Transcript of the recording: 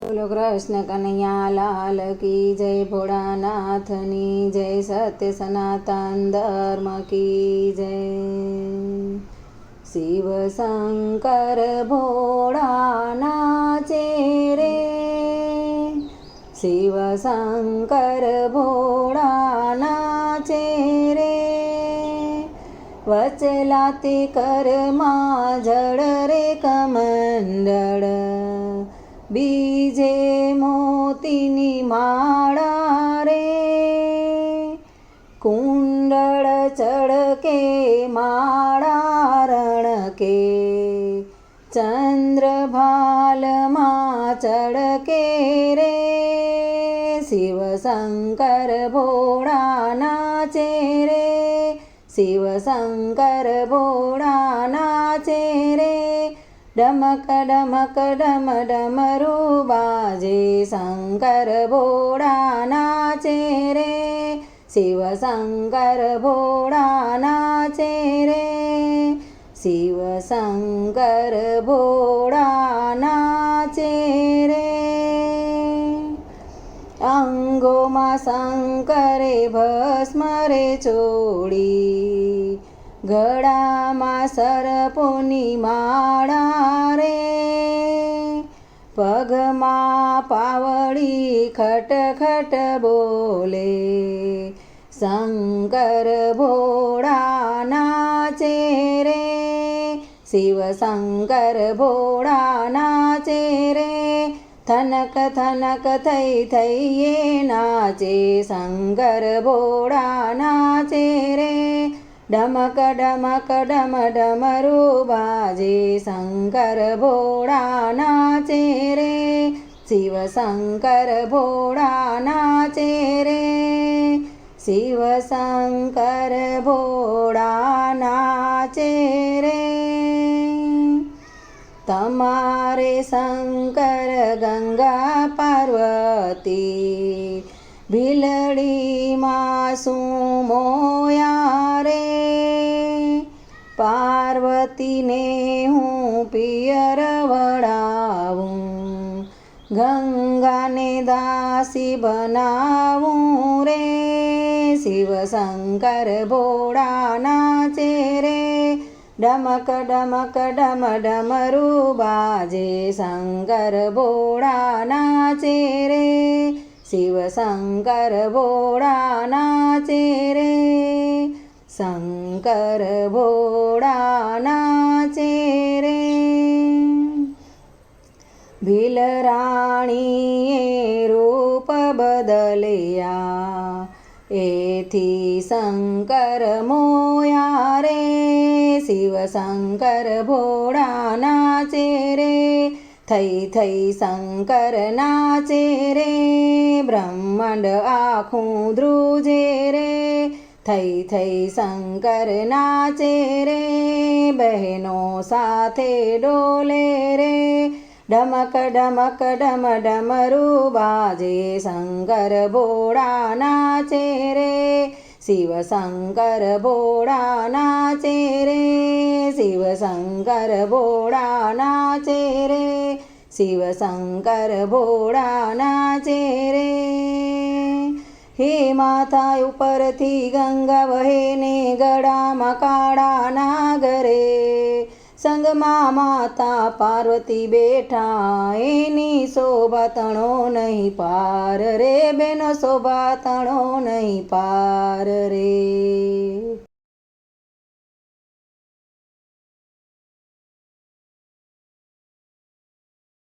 बोलो कृष्ण कन्हैया लाल की जय, भोળાનાથની જય, સત્ય સનાતન ધર્મ की જય। શિવ શંકર ભોળા નાચે રે, શિવ શંકર ભોળા નાચે રે, વચલાતી કરમાં જળ રે કમંડળ, બીજે મોતીની માળા રે, કુંડળ ચળકે માળા રણકે, ચંદ્રભાલમાં ચળકે રે, શિવ શંકર ભોળા નાચે રે, શિવ શંકર ભોળા નાચે રે, ડમક ડમક ડમ ડમરૂ બાજે, શંકર ભોળા નાચે રે, શિવ શંકર ભોળા નાચે રે, શિવ શંકર ભોળા નાચે રે। અંગોમાં શંકરે ભસ્મ રે ચોળી, ગળામાં સર્પોની માળા રે, પગમાં પાવડી ખટખટ બોલે, શંકર ભોળા નાચે રે, શિવ શંકર ભોળા નાચે રે, થનક થનક થઈ થઈએ નાચે, શંકર ભોળા નાચે રે, ડમક ડમક ડમ ડમરૂ બાજે, શંકર ભોળા નાચે રે, શિવ શંકર ભોળા નાચે રે, શિવ શંકર ભોળા નાચે રે। તમારે શંકર ગંગા પાર્વતી, ભીલડીમાં શું મોયા રે, પાર્વતીને હું પિયર વળાવું, ગંગાને દાસી બનાવું રે, શિવ શંકર ભોળા નાચે રે, ડમક ડમક ડમ ડમરૂ બાજે, શંકર ભોળા નાચે રે, શિવ શંકર ભોળા નાચે રે, શંકર ભોળા નાચે રે। ભીલ રાણીએ રૂપ બદલ્યા, એથી શંકર મોયા રે, શિવ શંકર ભોળા નાચે રે, થઈ થઈ શંકર નાચે રે, બ્રહ્માંડ આખું ધ્રુજે રે, થઈ થઈ શંકર નાચે રે, બહેનો સાથે ડોલે રે, ડમક ડમક ડમ ડમરૂ બાજે, શંકર ભોળા નાચે રે, શિવ શંકર ભોળા નાચે રે, શિવ શંકર ભોળા નાચે રે, શિવ શંકર ભોળા નાચે રે। હે માથા ઉપરથી ગંગા વહે ને, ગળામાં કાળા નાગરે, સંગમાં માતા પાર્વતી બેઠા, એની શોભા તણો નહીં પાર રે, બેનો શોભા તણો નહીં પાર રે।